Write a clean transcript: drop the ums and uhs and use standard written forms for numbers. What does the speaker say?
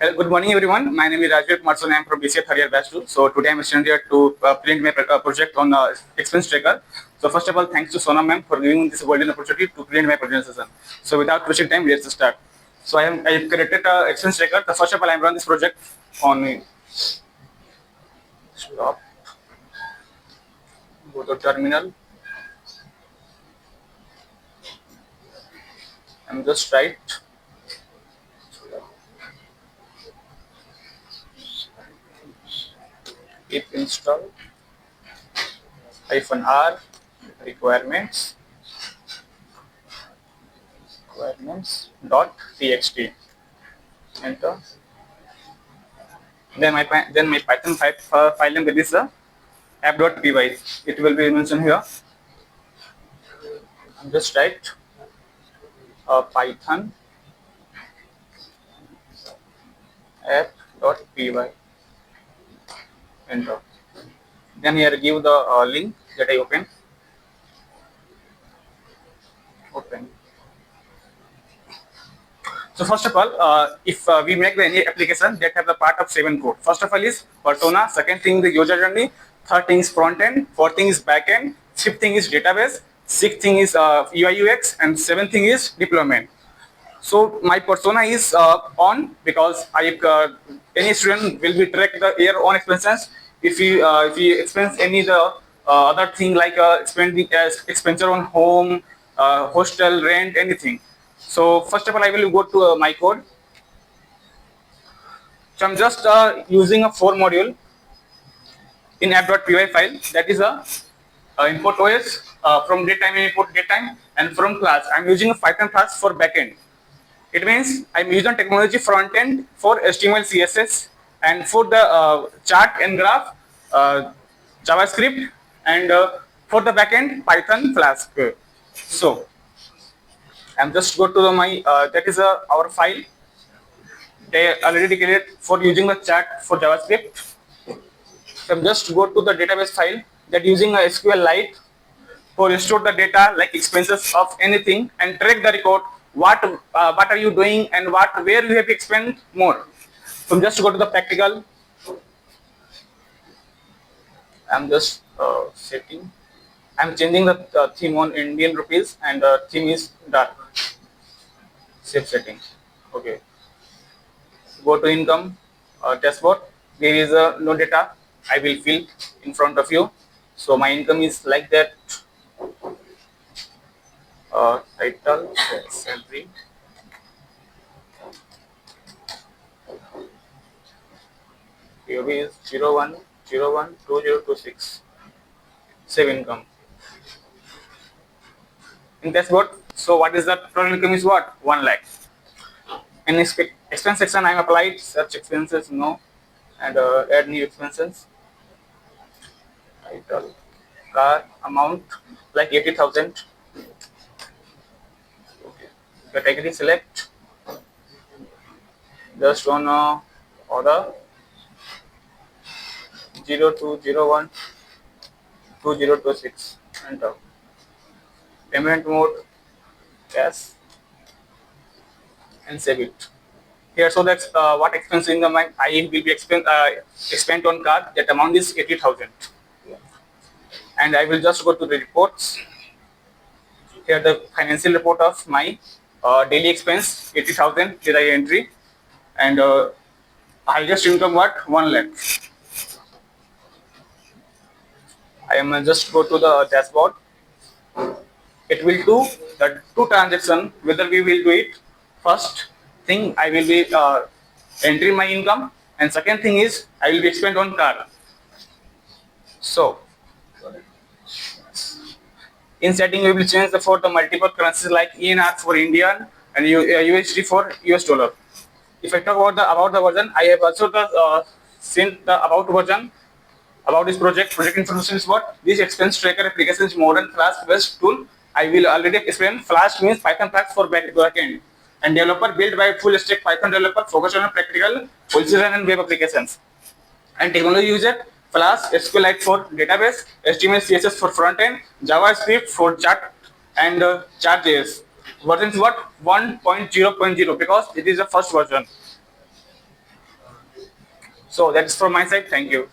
Good morning, everyone. My name is Rajveer Kumar Soni. I am from BCA third year batch 2. So today I am standing here to present my project on expense tracker. So first of all, thanks to Sona ma'am for giving this golden opportunity to present my presentation. So without wasting time, let's start. So I have created expense tracker. So first of all, I am run this project on stop. Go to terminal. I'm just right. If install -r requirements .txt. Enter. Then my Python file name is app.py. It will be mentioned here. I'm just write Python app.py. Enter. Then here give the link that I open. So first of all, if we make any application that have the part of 7 code. First of all is persona, second thing the user journey, third thing is front end, fourth thing is back end, fifth thing is database, sixth thing is UI UX, and seventh thing is deployment. So my persona is on because any student will be track their own expenses. If he expense any the other thing like expenditure on home, hostel, rent, anything. So first of all, I will go to my code. So I'm just using a 4 module in app.py file. That is a import OS from datetime and import datetime, and from class I'm using a Python class for backend. It means I'm using technology front end for HTML, CSS, and for the chart and graph, JavaScript, and for the backend Python Flask. So I'm just go to my that is our file. They already declared for using the chart for JavaScript. So I'm just go to the database file that using a SQLite for store the data like expenses of anything and track the record what are you doing and where you have to expend more. So just go to the practical. I'm just setting. I'm changing the theme on Indian rupees and the theme is dark. Save setting. Okay. Go to income dashboard. There is no data. I will fill in front of you. So my income is like that. Title salary. POB is 01012026. Save income. In dashboard. So what is the total income is what? 1 lakh. In expense section I am applied such expenses no, and add new expenses. Title car amount like 80,000. Okay. Category select just on order 02012026. Enter. Payment mode cash and save it. Here so that's what expense income I will be spent on card. That amount is 80,000. And I will just go to the reports. Here the financial report of my daily expense 80,000 did I entry, and highest income what 1 lakh. I am just go to the dashboard. It will do the 2 transaction. Whether we will do it first thing I will be entering my income, and second thing is I will be spent on car. So in setting we will change for the multiple currencies like ENR for Indian and USD for US dollar. If I talk about the version, I have also sent the about version about this project. Project information is what? This expense tracker application is modern Flask based tool. I will already explain. Flask means Python Flask for backend, and developer built by full stack Python developer focused on practical policies and web applications. And technology user Flask, SQLite for database, HTML, CSS for front end, JavaScript for chart, and Chart.js. Version is what? 1.0.0 because it is the first version. So that is from my side. Thank you.